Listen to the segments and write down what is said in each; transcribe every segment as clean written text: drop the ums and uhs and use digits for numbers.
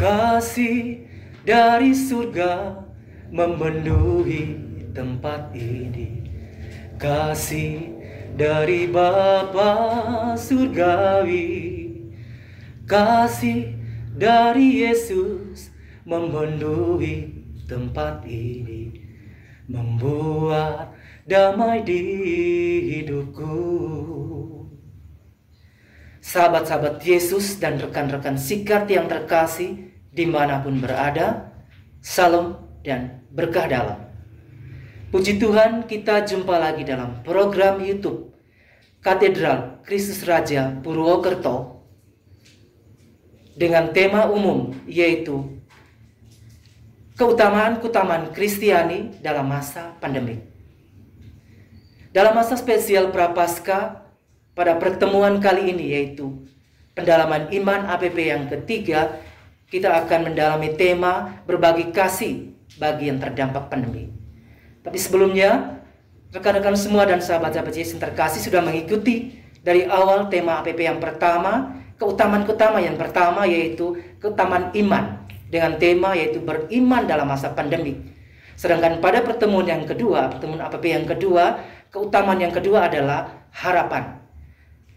Kasih dari surga memenuhi tempat ini. Kasih dari Bapa surgawi. Kasih dari Yesus memenuhi tempat ini, membuat damai di hidupku. Sahabat-sahabat Yesus dan rekan-rekan Sikat yang terkasih dimanapun berada, salam dan berkah dalam. Puji Tuhan, kita jumpa lagi dalam program YouTube Katedral Kristus Raja Purwokerto dengan tema umum yaitu keutamaan-keutamaan Kristiani dalam masa pandemi. Dalam masa spesial Prapaskah pada pertemuan kali ini yaitu pendalaman iman APP yang ketiga, kita akan mendalami tema berbagi kasih bagi yang terdampak pandemi. Tapi sebelumnya, rekan-rekan semua dan sahabat-sahabat Yesus yang terkasih sudah mengikuti dari awal tema APP yang pertama, keutamaan-keutamaan yang pertama yaitu keutamaan iman dengan tema yaitu beriman dalam masa pandemi. Sedangkan pada pertemuan yang kedua, pertemuan APP yang kedua, keutamaan yang kedua adalah harapan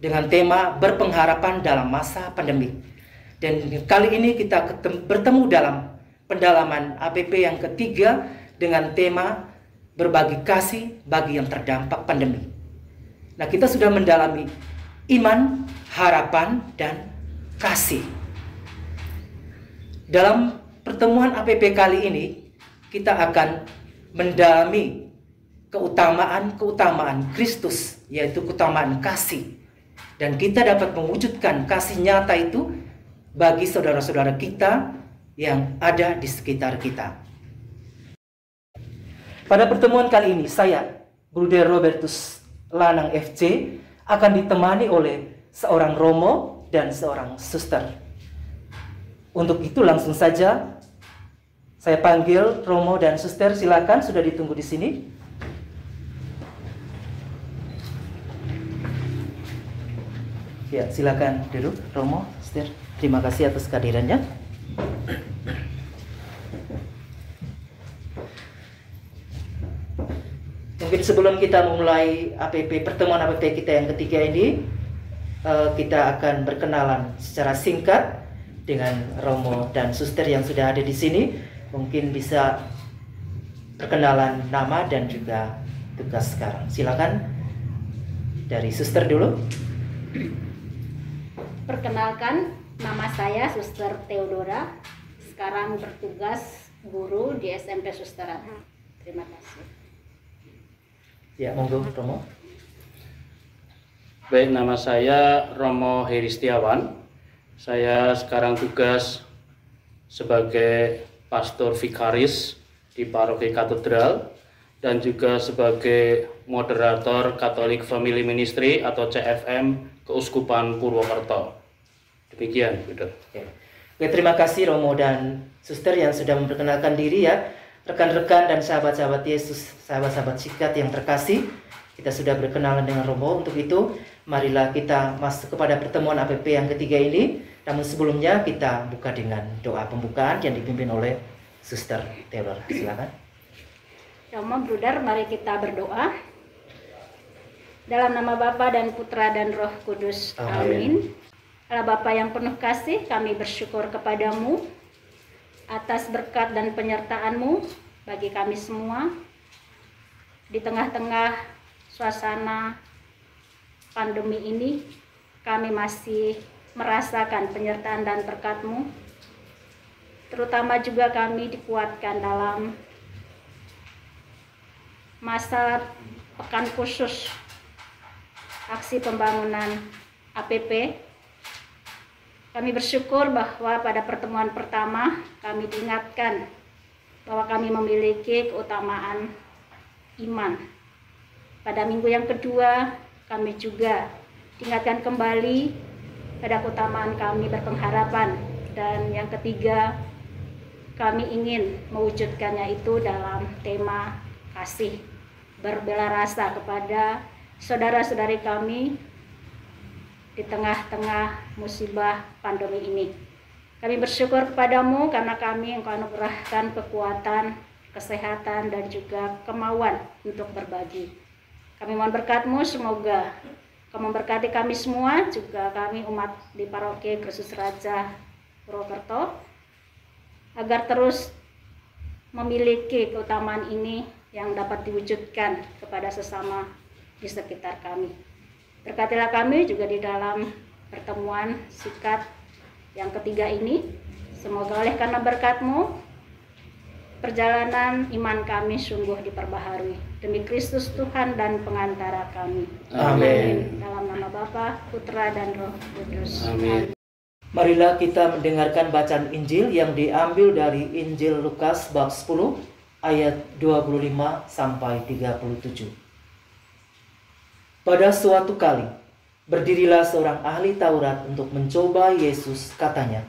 dengan tema berpengharapan dalam masa pandemi. Dan kali ini kita bertemu dalam pendalaman APP yang ketiga dengan tema berbagi kasih bagi yang terdampak pandemi. Nah, kita sudah mendalami iman, harapan, dan kasih. Dalam pertemuan APP kali ini, kita akan mendalami keutamaan Kristus, yaitu keutamaan kasih. Dan kita dapat mewujudkan kasih nyata itu bagi saudara-saudara kita yang ada di sekitar kita. Pada pertemuan kali ini, saya, Bruder Robertus Lanang FC, akan ditemani oleh seorang romo dan seorang suster. Untuk itu langsung saja saya panggil romo dan suster, silakan, sudah ditunggu di sini. Ya, silakan duduk, romo, suster. Terima kasih atas kehadirannya. Mungkin sebelum kita memulai pertemuan APP kita yang ketiga ini, kita akan berkenalan secara singkat dengan romo dan suster yang sudah ada di sini. Mungkin bisa perkenalan nama dan juga tugas sekarang. Silakan dari suster dulu. Perkenalkan, nama saya Suster Theodora. Sekarang bertugas guru di SMP Susteran. Terima kasih. Ya, monggo Romo. Baik, nama saya Romo Heri Setiawan. Saya sekarang tugas sebagai pastor vikaris di Paroki Katedral dan juga sebagai moderator Catholic Family Ministry atau CFM Keuskupan Purwokerto. Demikian, Bruder. Oke, terima kasih Romo dan suster yang sudah memperkenalkan diri ya. Rekan-rekan dan sahabat-sahabat Yesus, sahabat-sahabat Sikat yang terkasih, kita sudah berkenalan dengan Romo. Untuk itu, marilah kita masuk kepada pertemuan APP yang ketiga ini. Namun sebelumnya kita buka dengan doa pembukaan yang dipimpin oleh Suster Theodora. Silakan. Romo, Bruder, mari kita berdoa. Dalam nama Bapa dan Putra dan Roh Kudus. Amin. Allah Bapa yang penuh kasih, kami bersyukur kepadamu atas berkat dan penyertaan-Mu bagi kami semua. Di tengah-tengah suasana pandemi ini, kami masih merasakan penyertaan dan berkat-Mu. Terutama juga kami dikuatkan dalam masa pekan khusus aksi pembangunan APP. Kami bersyukur bahwa pada pertemuan pertama kami diingatkan bahwa kami memiliki keutamaan iman. Pada minggu yang kedua kami juga diingatkan kembali pada keutamaan kami berpengharapan, dan yang ketiga kami ingin mewujudkannya itu dalam tema kasih berbela rasa kepada saudara-saudari kami di tengah-tengah musibah pandemi ini. Kami bersyukur kepadamu karena kami Engkau anugerahkan kekuatan, kesehatan, dan juga kemauan untuk berbagi. Kami mohon berkat-Mu, semoga Kau memberkati kami semua, juga kami umat di Paroki Kristus Raja Purwokerto, agar terus memiliki keutamaan ini yang dapat diwujudkan kepada sesama di sekitar kami. Berkatilah kami juga di dalam pertemuan sikat yang ketiga ini. Semoga oleh karena berkat-Mu, perjalanan iman kami sungguh diperbaharui. Demi Kristus Tuhan dan pengantara kami. Amin. Dalam nama Bapa, Putra, dan Roh Kudus. Amin. Marilah kita mendengarkan bacaan Injil yang diambil dari Injil Lukas bab 10 ayat 25 sampai 37. Pada suatu kali, berdirilah seorang ahli Taurat untuk mencoba Yesus, katanya,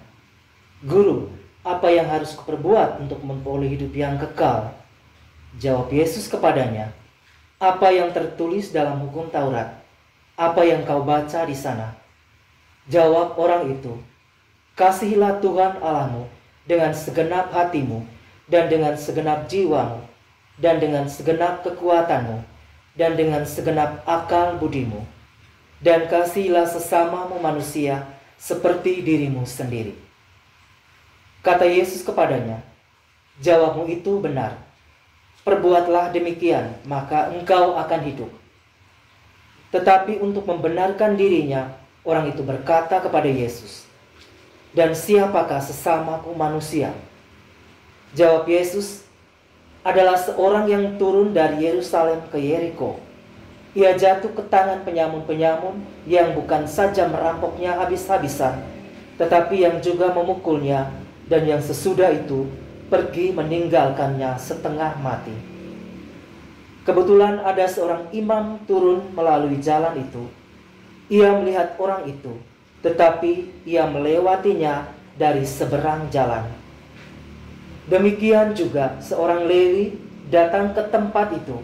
"Guru, apa yang harus kuperbuat untuk memperoleh hidup yang kekal?" Jawab Yesus kepadanya, "Apa yang tertulis dalam hukum Taurat? Apa yang kau baca di sana?" Jawab orang itu, "Kasihilah Tuhan Allahmu dengan segenap hatimu, dan dengan segenap jiwamu, dan dengan segenap kekuatanmu, dan dengan segenap akal budimu. Dan kasihilah sesamamu manusia seperti dirimu sendiri." Kata Yesus kepadanya, "Jawabmu itu benar. Perbuatlah demikian, maka engkau akan hidup." Tetapi untuk membenarkan dirinya, orang itu berkata kepada Yesus, "Dan siapakah sesamaku manusia?" Jawab Yesus, "Adalah seorang yang turun dari Yerusalem ke Yeriko. Ia jatuh ke tangan penyamun-penyamun yang bukan saja merampoknya habis-habisan, tetapi yang juga memukulnya, dan yang sesudah itu pergi meninggalkannya setengah mati. Kebetulan ada seorang imam turun melalui jalan itu. Ia melihat orang itu, tetapi ia melewatinya dari seberang jalan. Demikian juga seorang Lewi datang ke tempat itu.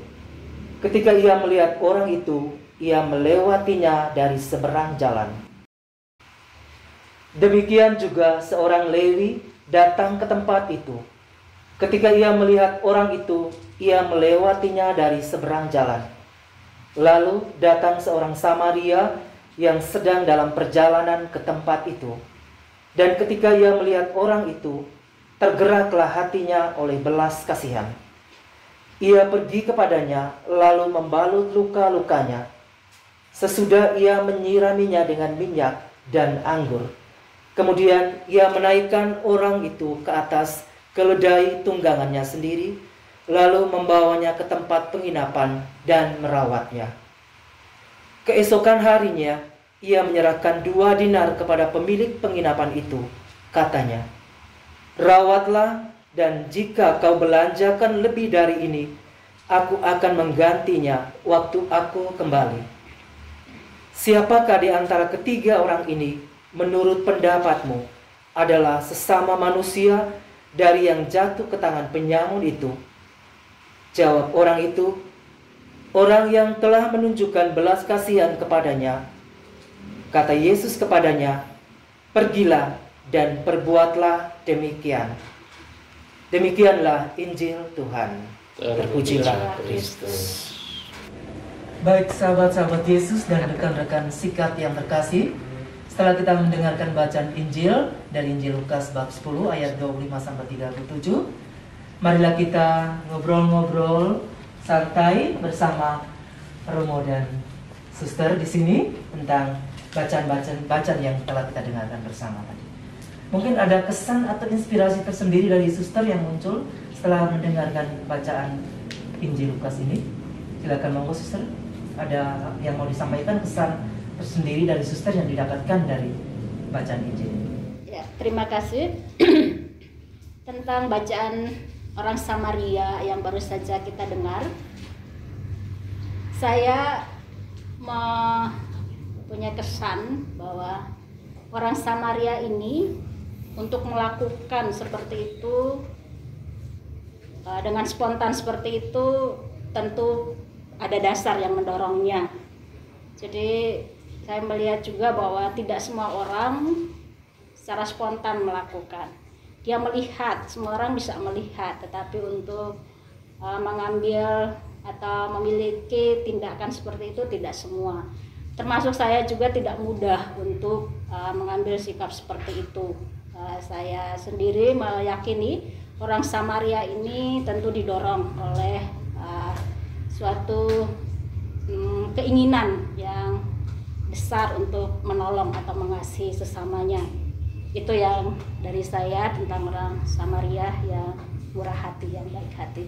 Ketika ia melihat orang itu, ia melewatinya dari seberang jalan. Demikian juga seorang Lewi datang ke tempat itu. Ketika ia melihat orang itu, ia melewatinya dari seberang jalan. Lalu datang seorang Samaria yang sedang dalam perjalanan ke tempat itu. Dan ketika ia melihat orang itu, tergeraklah hatinya oleh belas kasihan. Ia pergi kepadanya, lalu membalut luka-lukanya. Sesudah ia menyiraminya dengan minyak dan anggur. Kemudian ia menaikkan orang itu ke atas keledai tunggangannya sendiri, lalu membawanya ke tempat penginapan dan merawatnya. Keesokan harinya, ia menyerahkan 2 dinar kepada pemilik penginapan itu. Katanya, "Rawatlah, dan jika kau belanjakan lebih dari ini, aku akan menggantinya waktu aku kembali." Siapakah di antara ketiga orang ini menurut pendapatmu adalah sesama manusia dari yang jatuh ke tangan penyamun itu? Jawab orang itu, "Orang yang telah menunjukkan belas kasihan kepadanya." Kata Yesus kepadanya, "Pergilah dan perbuatlah demikian." Demikianlah Injil Tuhan. Terpujilah Kristus. Baik sahabat-sahabat Yesus dan rekan-rekan sikat yang terkasih, setelah kita mendengarkan bacaan Injil dari Injil Lukas bab 10 ayat 25 sampai 37, marilah kita ngobrol-ngobrol santai bersama Romo dan Suster di sini tentang bacaan yang telah kita dengarkan bersama tadi. Mungkin ada kesan atau inspirasi tersendiri dari Suster yang muncul setelah mendengarkan bacaan Injil Lukas ini. Silakan monggo Suster, ada yang mau disampaikan kesan tersendiri dari Suster yang didapatkan dari bacaan Injil. Ya, terima kasih. Tentang bacaan orang Samaria yang baru saja kita dengar, saya mempunyai kesan bahwa orang Samaria ini untuk melakukan seperti itu dengan spontan seperti itu tentu ada dasar yang mendorongnya. Jadi saya melihat juga bahwa tidak semua orang secara spontan melakukan. Dia melihat, semua orang bisa melihat, tetapi untuk mengambil atau memiliki tindakan seperti itu tidak semua. Termasuk saya juga tidak mudah untuk mengambil sikap seperti itu. Saya sendiri meyakini orang Samaria ini tentu didorong oleh suatu keinginan yang besar untuk menolong atau mengasihi sesamanya. Itu yang dari saya tentang orang Samaria yang murah hati, yang baik hati.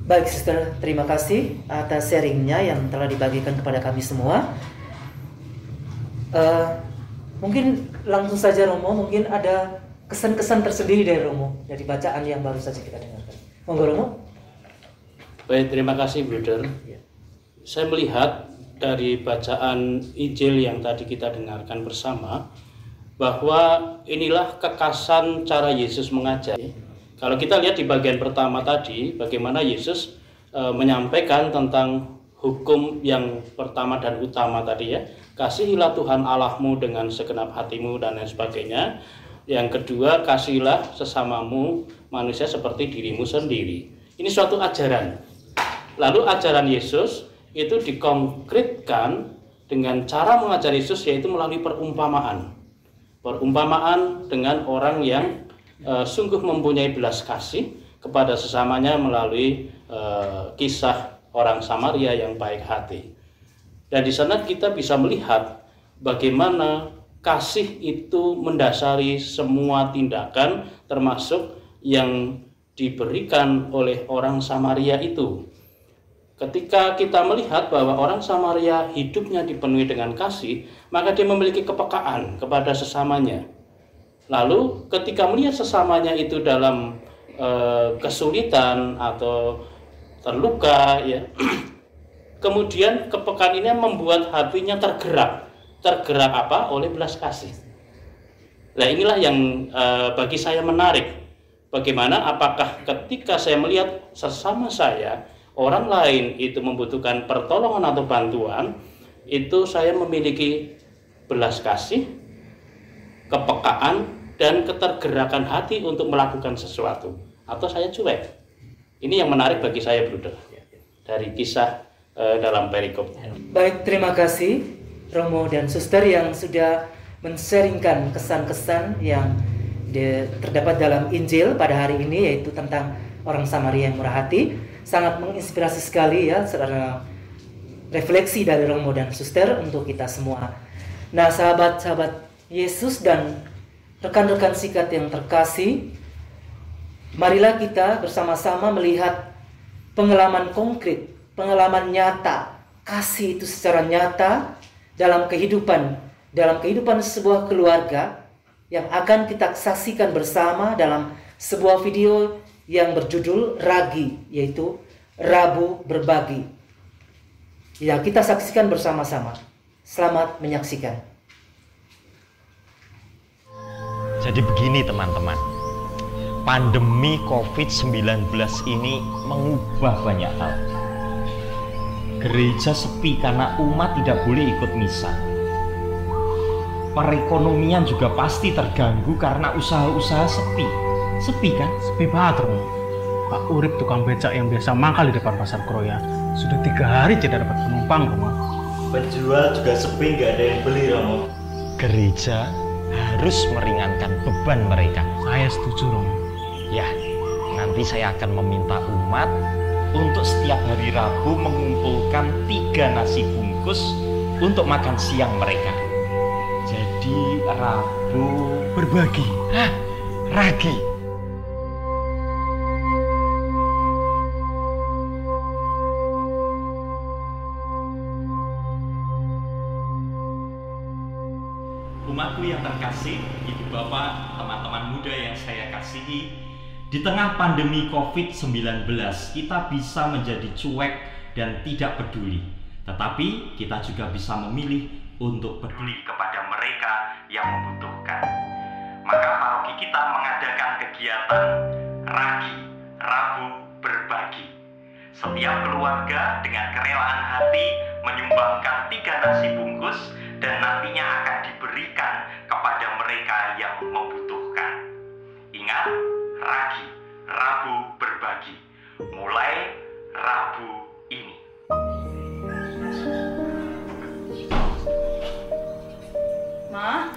Baik, Sister, terima kasih atas sharingnya yang telah dibagikan kepada kami semua. Mungkin langsung saja Romo, mungkin ada kesan-kesan tersendiri dari Romo dari bacaan yang baru saja kita dengarkan. Monggo Romo. Baik, terima kasih Brother. Saya melihat dari bacaan Injil yang tadi kita dengarkan bersama bahwa inilah kekasan cara Yesus mengajar. Kalau kita lihat di bagian pertama tadi, bagaimana Yesus menyampaikan tentang hukum yang pertama dan utama tadi ya, kasihilah Tuhan Allahmu dengan segenap hatimu dan lain sebagainya. Yang kedua, kasihilah sesamamu manusia seperti dirimu sendiri. Ini suatu ajaran. Lalu ajaran Yesus itu dikonkretkan dengan cara mengajar Yesus, yaitu melalui perumpamaan. Perumpamaan dengan orang yang sungguh mempunyai belas kasih kepada sesamanya melalui kisah orang Samaria yang baik hati. Dan di sana kita bisa melihat bagaimana kasih itu mendasari semua tindakan, termasuk yang diberikan oleh orang Samaria itu. Ketika kita melihat bahwa orang Samaria hidupnya dipenuhi dengan kasih, maka dia memiliki kepekaan kepada sesamanya. Lalu ketika melihat sesamanya itu dalam kesulitan atau terluka, ya, kemudian kepekaan ini membuat hatinya tergerak. Tergerak apa? Oleh belas kasih. Nah, inilah yang bagi saya menarik. Bagaimana apakah ketika saya melihat sesama saya, orang lain itu membutuhkan pertolongan atau bantuan, itu saya memiliki belas kasih, kepekaan, dan ketergerakan hati untuk melakukan sesuatu, atau saya cuek. Ini yang menarik bagi saya, Brother, dari kisah dalam perikop. Baik, terima kasih Romo dan Suster yang sudah men-sharingkan kesan-kesan yang terdapat dalam Injil pada hari ini, yaitu tentang orang Samaria yang murah hati. Sangat menginspirasi sekali ya, secara refleksi dari Romo dan Suster untuk kita semua. Nah, sahabat-sahabat Yesus dan rekan-rekan sikat yang terkasih, marilah kita bersama-sama melihat pengalaman konkret, pengalaman nyata, kasih itu secara nyata dalam kehidupan sebuah keluarga yang akan kita saksikan bersama dalam sebuah video yang berjudul Ragi, yaitu Rabu Berbagi, yang kita saksikan bersama-sama. Selamat menyaksikan. Jadi begini teman-teman, pandemi COVID-19 ini mengubah banyak hal. Gereja sepi karena umat tidak boleh ikut misa. Perekonomian juga pasti terganggu karena usaha-usaha sepi. Sepi kan? Sepi banget Romo. Pak Urip tukang becak yang biasa mangkal di depan pasar Kroya sudah 3 hari tidak dapat penumpang Romo. Penjual juga sepi, nggak ada yang beli Romo. Gereja harus meringankan beban mereka. Saya setuju Romo. Ya, nanti saya akan meminta umat untuk setiap hari Rabu mengumpulkan 3 nasi bungkus untuk makan siang mereka. Jadi Rabu Berbagi. Hah? Ragi. Umatku yang terkasih, ibu bapak, teman-teman muda yang saya kasihi, di tengah pandemi COVID-19 kita bisa menjadi cuek dan tidak peduli. Tetapi kita juga bisa memilih untuk peduli kepada mereka yang membutuhkan. Maka paroki kita mengadakan kegiatan Ragi, Rabu Berbagi. Setiap keluarga dengan kerelaan hati menyumbangkan 3 nasi bungkus dan nantinya akan diberikan kepada mereka yang mulai Rabu ini. Ma,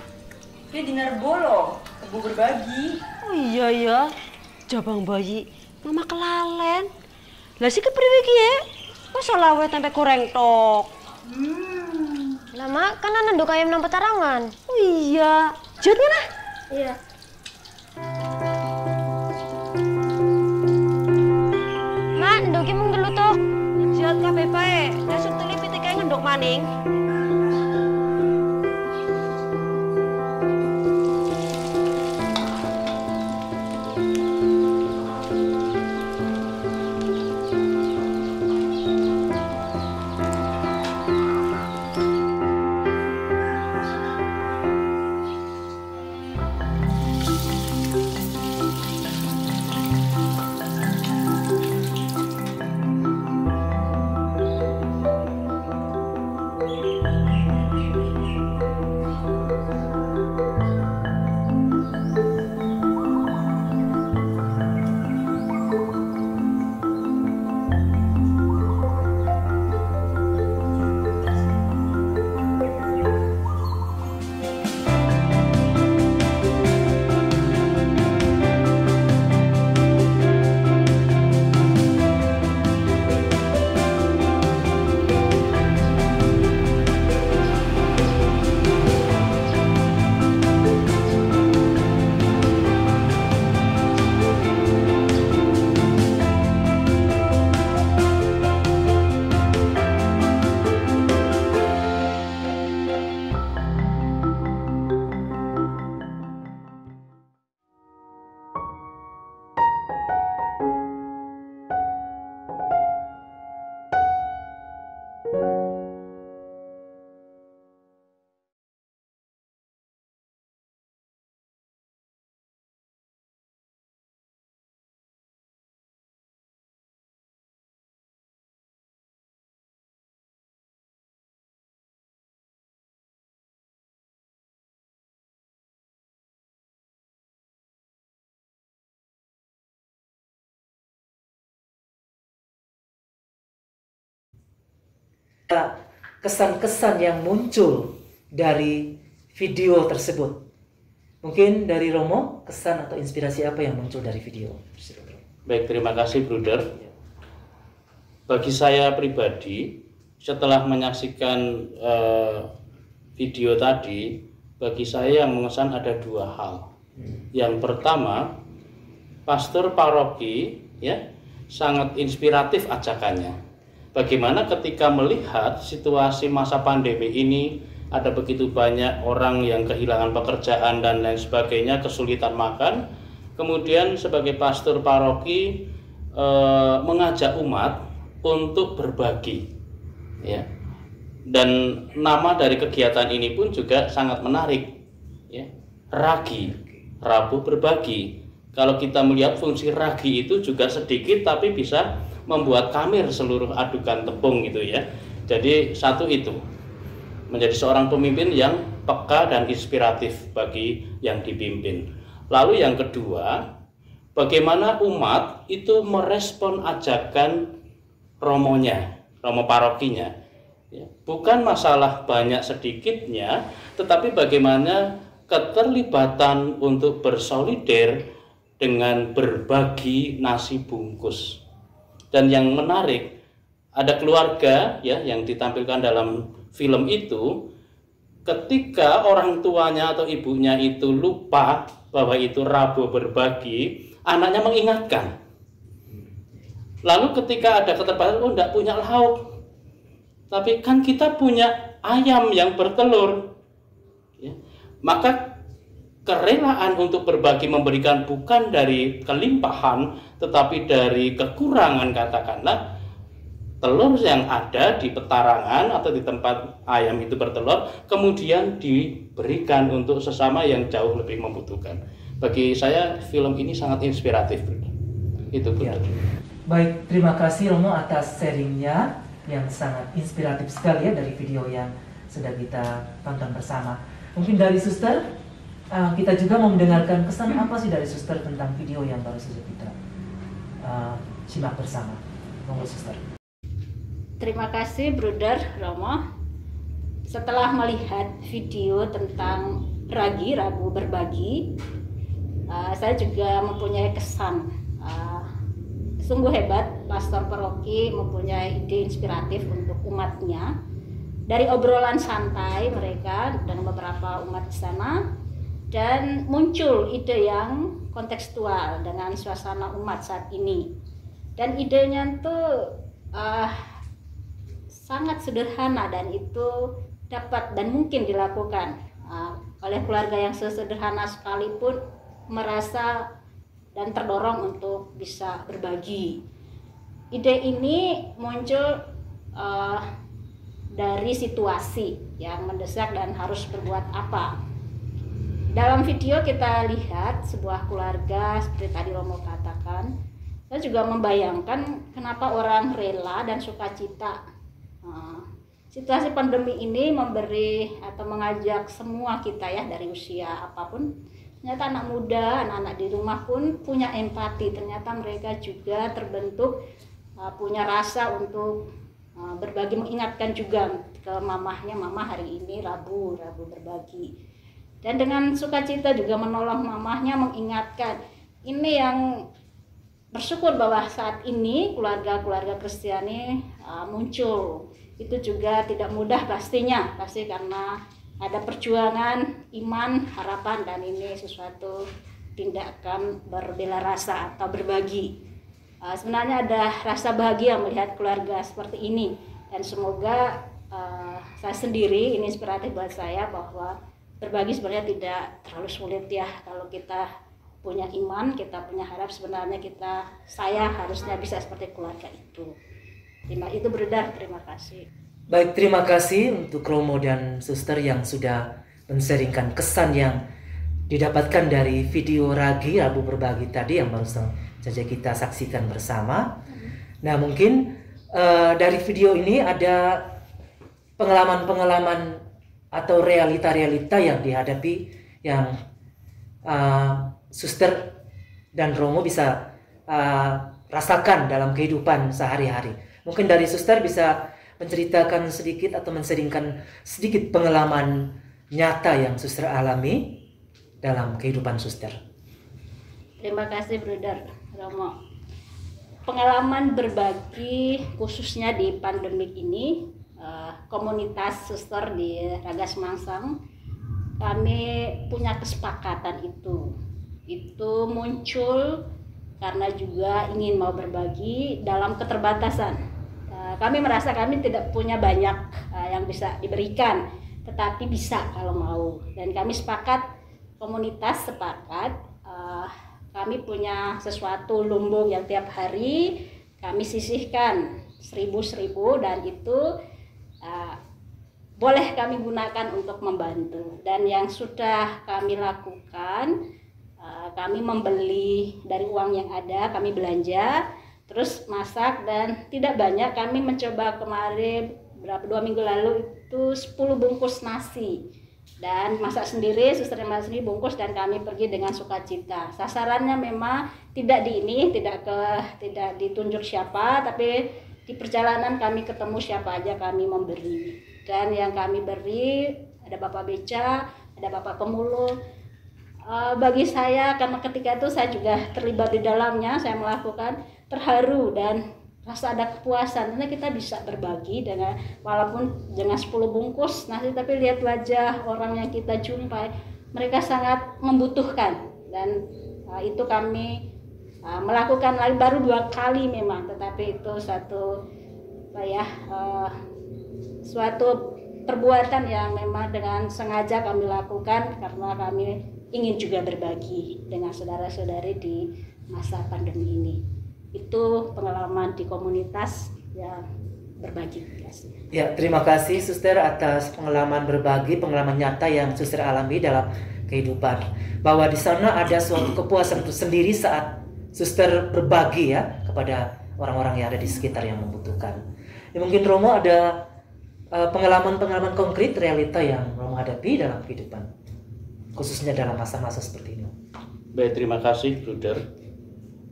ini dinner bolo, tebu berbagi. Oh iya ya, jabang bayi, mama kelalen. Lah sih kepriwe ki ya? Masa lawe tempe goreng tok. Lah mak, kan ana nduk ayam nang petarangan. Oh iya, jut mana? Iya. Mak, nduk ki mung telu tok. Jut kabeh bae, besok teli pitike ngendok maning. Kesan-kesan yang muncul dari video tersebut. Mungkin dari Romo, kesan atau inspirasi apa yang muncul dari video? Baik, terima kasih Bruder. Bagi saya pribadi, setelah menyaksikan video tadi, bagi saya yang mengesan ada dua hal. Yang pertama, pastor paroki ya sangat inspiratif ajakannya. Bagaimana ketika melihat situasi masa pandemi ini, ada begitu banyak orang yang kehilangan pekerjaan dan lain sebagainya, kesulitan makan. Kemudian sebagai pastor paroki mengajak umat untuk berbagi, ya. Dan nama dari kegiatan ini pun juga sangat menarik, ya. Ragi, Rabu berbagi. Kalau kita melihat fungsi ragi itu juga sedikit, tapi bisa membuat kamir seluruh adukan tepung gitu ya. Jadi satu itu, menjadi seorang pemimpin yang peka dan inspiratif bagi yang dipimpin. Lalu yang kedua, bagaimana umat itu merespon ajakan romonya, romo parokinya. Ya, bukan masalah banyak sedikitnya, tetapi bagaimana keterlibatan untuk bersolider dengan berbagi nasi bungkus. Dan yang menarik, ada keluarga ya yang ditampilkan dalam film itu, ketika orang tuanya atau ibunya itu lupa bahwa itu Rabu berbagi, anaknya mengingatkan. Lalu ketika ada keterbatasan, oh enggak punya lauk, tapi kan kita punya ayam yang bertelur, ya. Maka kerelaan untuk berbagi memberikan bukan dari kelimpahan, tetapi dari kekurangan, katakanlah telur yang ada di petarangan atau di tempat ayam itu bertelur, kemudian diberikan untuk sesama yang jauh lebih membutuhkan. Bagi saya film ini sangat inspiratif. Itu benar. Ya. Baik, terima kasih Romo atas sharingnya yang sangat inspiratif sekali ya dari video yang sedang kita tonton bersama. Mungkin dari Suster, kita juga mau mendengarkan kesan apa sih dari Suster tentang video yang baru saja kita simak bersama. Monggo Suster. Terima kasih Bruder Romo. Setelah melihat video tentang Rabu Berbagi, saya juga mempunyai kesan. Sungguh hebat pastor paroki mempunyai ide inspiratif untuk umatnya. Dari obrolan santai mereka dengan beberapa umat di sana, dan muncul ide yang kontekstual dengan suasana umat saat ini. Dan idenya itu sangat sederhana, dan itu dapat dan mungkin dilakukan oleh keluarga yang sesederhana sekalipun merasa dan terdorong untuk bisa berbagi. Ide ini muncul dari situasi yang mendesak dan harus berbuat apa. Dalam video kita lihat sebuah keluarga seperti tadi Romo katakan. Saya juga membayangkan kenapa orang rela dan sukacita. Situasi pandemi ini memberi atau mengajak semua kita ya, dari usia apapun. Ternyata anak muda, anak-anak di rumah pun punya empati. Ternyata mereka juga terbentuk punya rasa untuk berbagi, mengingatkan juga ke mamahnya, mama hari ini Rabu berbagi. Dan dengan sukacita juga menolong mamahnya, mengingatkan. Ini yang bersyukur bahwa saat ini keluarga-keluarga Kristiani muncul. Itu juga tidak mudah pastinya, pasti karena ada perjuangan, iman, harapan, dan ini sesuatu tindakan berbela rasa atau berbagi. Sebenarnya ada rasa bahagia melihat keluarga seperti ini, dan semoga saya sendiri ini inspiratif buat saya bahwa berbagi sebenarnya tidak terlalu sulit ya. Kalau kita punya iman, kita punya harap, sebenarnya saya harusnya bisa seperti keluarga itu. Itu Bruder, terima kasih. Baik, terima kasih untuk Romo dan Suster yang sudah men-sharingkan kesan yang didapatkan dari video Rabu Berbagi tadi yang baru saja kita saksikan bersama. Nah, mungkin dari video ini ada pengalaman-pengalaman atau realita-realita yang dihadapi yang Suster dan Romo bisa rasakan dalam kehidupan sehari-hari. Mungkin dari Suster bisa menceritakan sedikit atau men-sharingkan sedikit pengalaman nyata yang Suster alami dalam kehidupan Suster. Terima kasih Bruder Romo. Pengalaman berbagi khususnya di pandemik ini, komunitas Suster di Ragas Mangsang, kami punya kesepakatan itu muncul karena juga ingin mau berbagi dalam keterbatasan. Kami merasa kami tidak punya banyak yang bisa diberikan, tetapi bisa kalau mau. Dan kami komunitas sepakat, kami punya sesuatu lumbung yang tiap hari kami sisihkan 1.000 dan itu boleh kami gunakan untuk membantu. Dan yang sudah kami lakukan, kami membeli dari uang yang ada, kami belanja, terus masak, dan tidak banyak. Kami mencoba kemarin 2 minggu lalu itu 10 bungkus nasi, dan masak sendiri, Suster masak sendiri bungkus, dan kami pergi dengan sukacita. Sasarannya memang tidak ditunjuk siapa, tapi di perjalanan kami ketemu siapa aja kami memberi. Dan yang kami beri ada Bapak Beca, ada Bapak Pemulung. Bagi saya, karena ketika itu saya juga terlibat di dalamnya, saya melakukan, terharu dan rasa ada kepuasan karena kita bisa berbagi dengan walaupun dengan 10 bungkus nasi, tapi lihat wajah orang yang kita jumpai, mereka sangat membutuhkan. Dan itu kami melakukan lagi baru 2 kali memang, tetapi itu suatu perbuatan yang memang dengan sengaja kami lakukan karena kami ingin juga berbagi dengan saudara-saudari di masa pandemi ini. Itu pengalaman di komunitas yang berbagi. Ya, terima kasih Suster atas pengalaman berbagi, pengalaman nyata yang Suster alami dalam kehidupan. Bahwa di sana ada suatu kepuasan tersendiri saat Suster berbagi ya kepada orang-orang yang ada di sekitar yang membutuhkan. Ya, mungkin Romo ada pengalaman-pengalaman konkret realita yang Romo hadapi dalam kehidupan, khususnya dalam masa-masa seperti ini. Baik, terima kasih Bruder.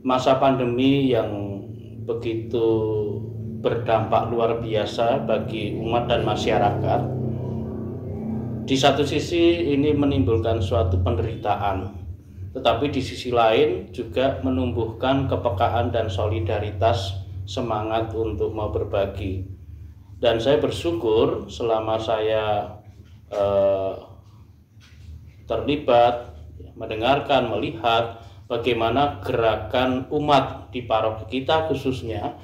Masa pandemi yang begitu berdampak luar biasa bagi umat dan masyarakat. Di satu sisi ini menimbulkan suatu penderitaan, tetapi di sisi lain juga menumbuhkan kepekaan dan solidaritas, semangat untuk mau berbagi. Dan saya bersyukur selama saya terlibat, mendengarkan, melihat bagaimana gerakan umat di paroki kita khususnya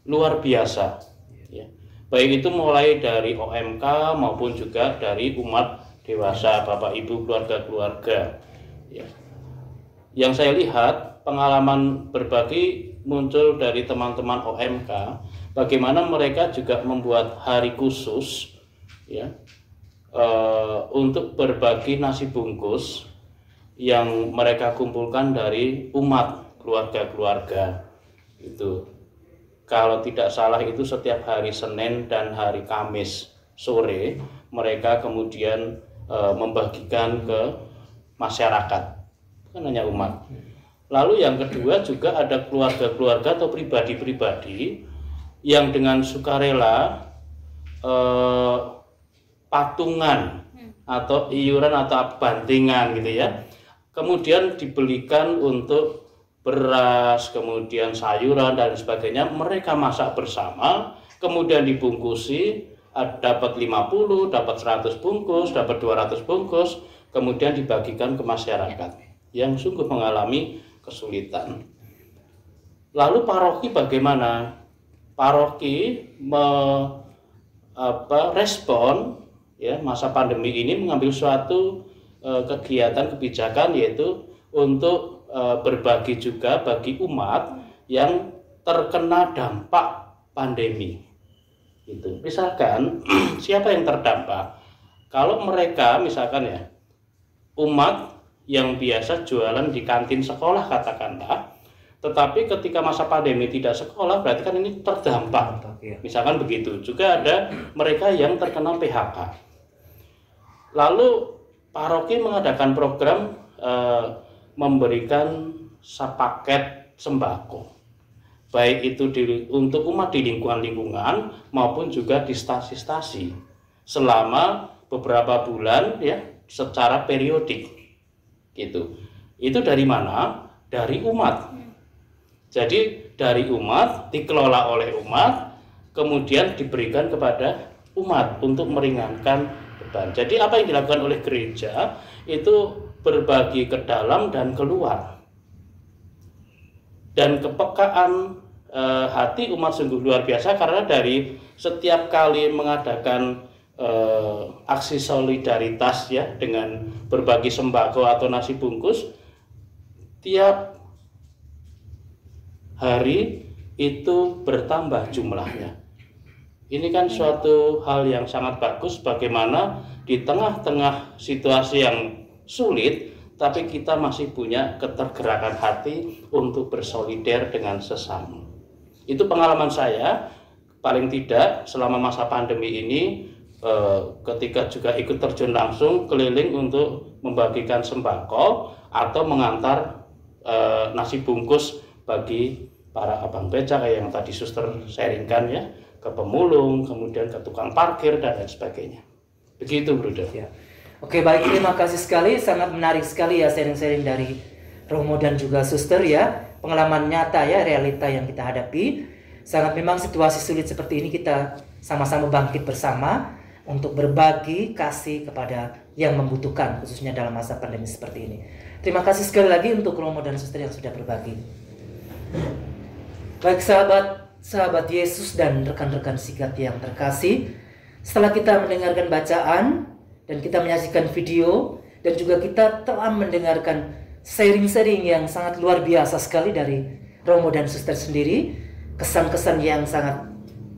luar biasa, ya. Baik itu mulai dari OMK maupun juga dari umat dewasa, Bapak Ibu, keluarga-keluarga, ya. Yang saya lihat pengalaman berbagi muncul dari teman-teman OMK, bagaimana mereka juga membuat hari khusus, ya, untuk berbagi nasi bungkus yang mereka kumpulkan dari umat keluarga-keluarga. Itu kalau tidak salah itu setiap hari Senin dan hari Kamis sore mereka kemudian membagikan ke masyarakat, bukan hanya umat. Lalu yang kedua juga ada keluarga-keluarga atau pribadi-pribadi yang dengan sukarela patungan atau iuran atau bantingan gitu ya, kemudian dibelikan untuk beras, kemudian sayuran dan sebagainya, mereka masak bersama, kemudian dibungkusi, dapat 50, dapat 100 bungkus, dapat 200 bungkus, kemudian dibagikan ke masyarakat yang sungguh mengalami kesulitan. Lalu paroki bagaimana? Paroki respon, ya, masa pandemi ini mengambil suatu kegiatan kebijakan, yaitu untuk berbagi juga bagi umat yang terkena dampak pandemi. Itu misalkan siapa yang terdampak? Kalau mereka misalkan ya umat yang biasa jualan di kantin sekolah katakanlah, tetapi ketika masa pandemi tidak sekolah, berarti kan ini terdampak. Misalkan begitu. Juga ada mereka yang terkena PHK. Lalu paroki mengadakan program memberikan paket sembako, baik itu untuk umat di lingkungan maupun juga di stasi-stasi selama beberapa bulan, ya, secara periodik gitu. Itu dari mana? Dari umat. Jadi dari umat, dikelola oleh umat, kemudian diberikan kepada umat untuk meringankan beban. Jadi apa yang dilakukan oleh gereja itu berbagi ke dalam dan keluar. Dan kepekaan hati umat sungguh luar biasa, karena dari setiap kali mengadakan aksi solidaritas, ya, dengan berbagi sembako atau nasi bungkus, tiap hari itu bertambah jumlahnya. Ini kan suatu hal yang sangat bagus, bagaimana di tengah-tengah situasi yang sulit, tapi kita masih punya ketergerakan hati untuk bersolider dengan sesama. Itu pengalaman saya, paling tidak selama masa pandemi ini, ketika juga ikut terjun langsung keliling untuk membagikan sembako atau mengantar nasi bungkus bagi para abang becak yang tadi suster sharingkan, ya, ke pemulung, kemudian ke tukang parkir dan lain sebagainya. Begitu, Bruder. Ya. Oke, baik, terima kasih sekali, sangat menarik sekali ya sharing-sharing dari Romo dan juga suster, ya. Pengalaman nyata, ya, realita yang kita hadapi. Sangat memang situasi sulit seperti ini kita sama-sama bangkit bersama untuk berbagi kasih kepada yang membutuhkan, khususnya dalam masa pandemi seperti ini. Terima kasih sekali lagi untuk Romo dan suster yang sudah berbagi. Baik sahabat Yesus dan rekan-rekan Sikat yang terkasih, setelah kita mendengarkan bacaan dan kita menyaksikan video dan juga kita telah mendengarkan sharing-sharing yang sangat luar biasa sekali dari Romo dan suster sendiri, kesan-kesan yang sangat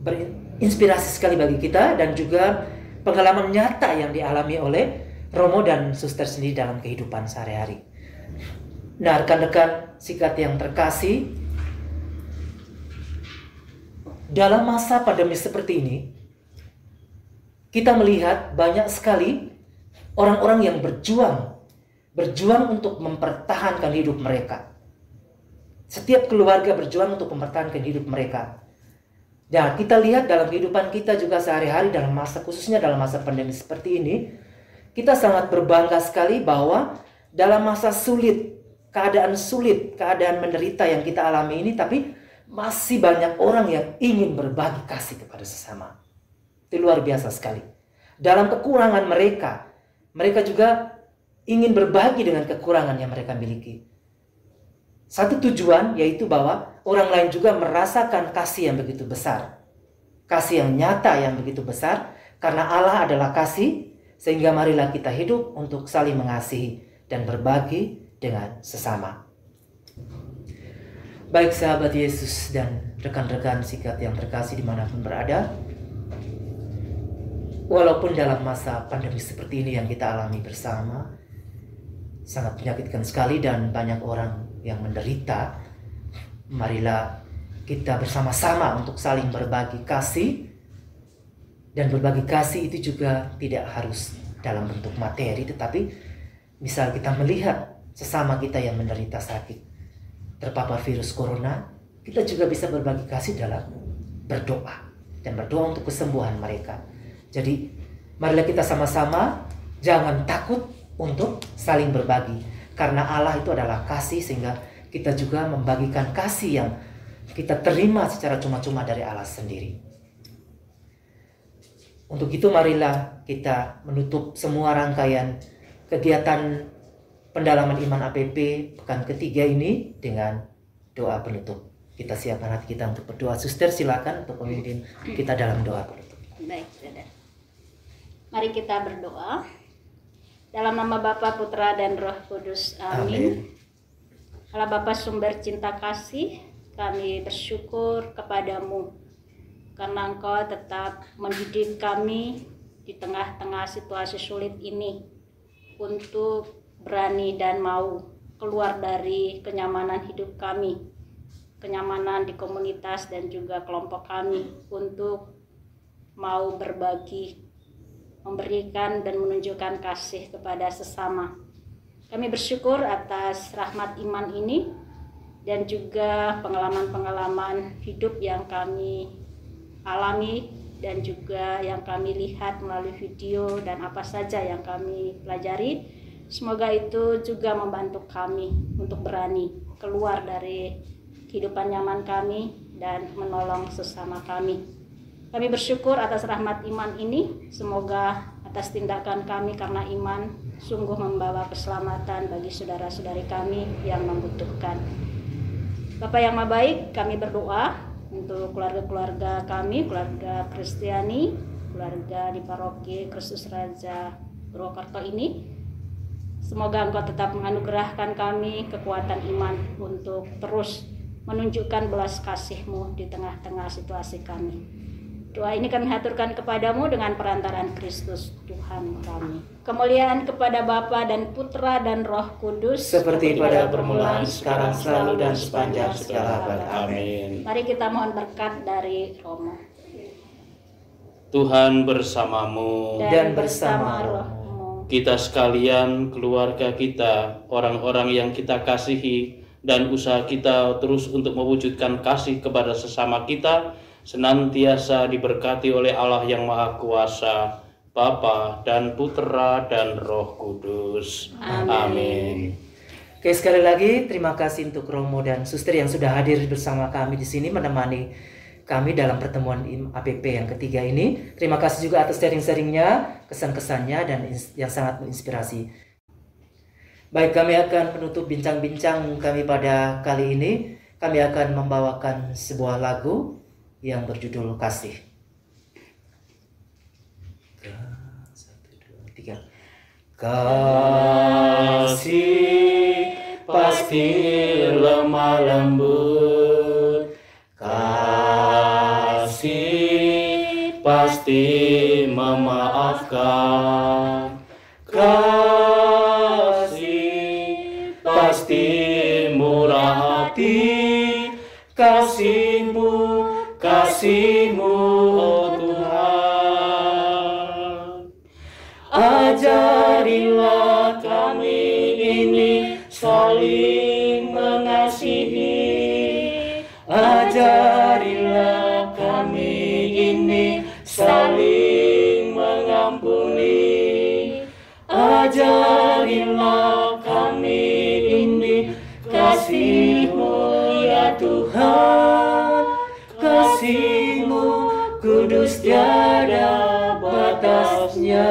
berinspirasi sekali bagi kita dan juga pengalaman nyata yang dialami oleh Romo dan suster sendiri dalam kehidupan sehari-hari. Nah, rekan-rekan Sikat yang terkasih, dalam masa pandemi seperti ini, kita melihat banyak sekali orang-orang yang berjuang untuk mempertahankan hidup mereka. Setiap keluarga berjuang untuk mempertahankan hidup mereka. Dan kita lihat dalam kehidupan kita juga sehari-hari dalam masa, khususnya dalam masa pandemi seperti ini, kita sangat berbangga sekali bahwa dalam masa sulit, keadaan menderita yang kita alami ini, tapi masih banyak orang yang ingin berbagi kasih kepada sesama. Itu luar biasa sekali. Dalam kekurangan mereka, mereka juga ingin berbagi dengan kekurangan yang mereka miliki. Satu tujuan yaitu bahwa orang lain juga merasakan kasih yang begitu besar. Kasih yang nyata yang begitu besar. Karena Allah adalah kasih, sehingga marilah kita hidup untuk saling mengasihi dan berbagi dengan sesama. Baik sahabat Yesus dan rekan-rekan sikat yang terkasih dimanapun berada, walaupun dalam masa pandemi seperti ini yang kita alami bersama, sangat menyakitkan sekali dan banyak orang yang menderita, marilah kita bersama-sama untuk saling berbagi kasih. Dan berbagi kasih itu juga tidak harus dalam bentuk materi, tetapi misal kita melihat sesama kita yang menderita sakit, terpapar virus corona, kita juga bisa berbagi kasih dalam berdoa dan berdoa untuk kesembuhan mereka. Jadi marilah kita sama-sama jangan takut untuk saling berbagi, karena Allah itu adalah kasih, sehingga kita juga membagikan kasih yang kita terima secara cuma-cuma dari Allah sendiri. Untuk itu marilah kita menutup semua rangkaian kegiatan pendalaman iman APP pekan ketiga ini dengan doa penutup. Kita siapkan hati kita untuk berdoa. Suster, silakan untuk memimpin kita dalam doa penutup. Baik, saudara. Mari kita berdoa. Dalam nama Bapa, Putra, dan Roh Kudus. Amin. Allah Bapa sumber cinta kasih, kami bersyukur kepadamu karena Engkau tetap mendidik kami di tengah-tengah situasi sulit ini untuk berani dan mau keluar dari kenyamanan hidup kami, kenyamanan di komunitas dan juga kelompok kami, untuk mau berbagi, memberikan dan menunjukkan kasih kepada sesama. Kami bersyukur atas rahmat iman ini dan juga pengalaman-pengalaman hidup yang kami alami dan juga yang kami lihat melalui video dan apa saja yang kami pelajari. Semoga itu juga membantu kami untuk berani keluar dari kehidupan nyaman kami dan menolong sesama kami. Kami bersyukur atas rahmat iman ini. Semoga atas tindakan kami karena iman sungguh membawa keselamatan bagi saudara-saudari kami yang membutuhkan. Bapa yang Maha Baik, kami berdoa untuk keluarga-keluarga kami, keluarga Kristiani, keluarga di Paroki Kristus Raja Purwokerto ini. Semoga Engkau tetap menganugerahkan kami kekuatan iman untuk terus menunjukkan belas kasih-Mu di tengah-tengah situasi kami. Doa ini kami haturkan kepadamu dengan perantaraan Kristus Tuhan kami. Kemuliaan kepada Bapa dan Putra dan Roh Kudus, seperti pada permulaan, sekarang, selalu, dan sepanjang segala abad. Amin. Mari kita mohon berkat dari Romo. Tuhan bersamamu dan bersama rohmu. Kita sekalian, keluarga kita, orang-orang yang kita kasihi, dan usaha kita terus untuk mewujudkan kasih kepada sesama kita, senantiasa diberkati oleh Allah yang Maha Kuasa, Bapa dan Putra dan Roh Kudus. Amin. Oke, sekali lagi terima kasih untuk Romo dan Suster yang sudah hadir bersama kami di sini menemani kami dalam pertemuan APP yang ketiga ini. Terima kasih juga atas sharing-sharingnya, kesan-kesannya, dan yang sangat menginspirasi. Baik, kami akan menutup bincang-bincang kami pada kali ini. Kami akan membawakan sebuah lagu yang berjudul Kasih. 1, 2, 3. Kasih pasti lemah lembut, kasih pasti memaafkan, kasih pasti murah hati, kasih-Mu, oh Tuhan. Ajarilah kami ini saling mengasihi, Tuhan, kasih-Mu kudus tiada batasnya.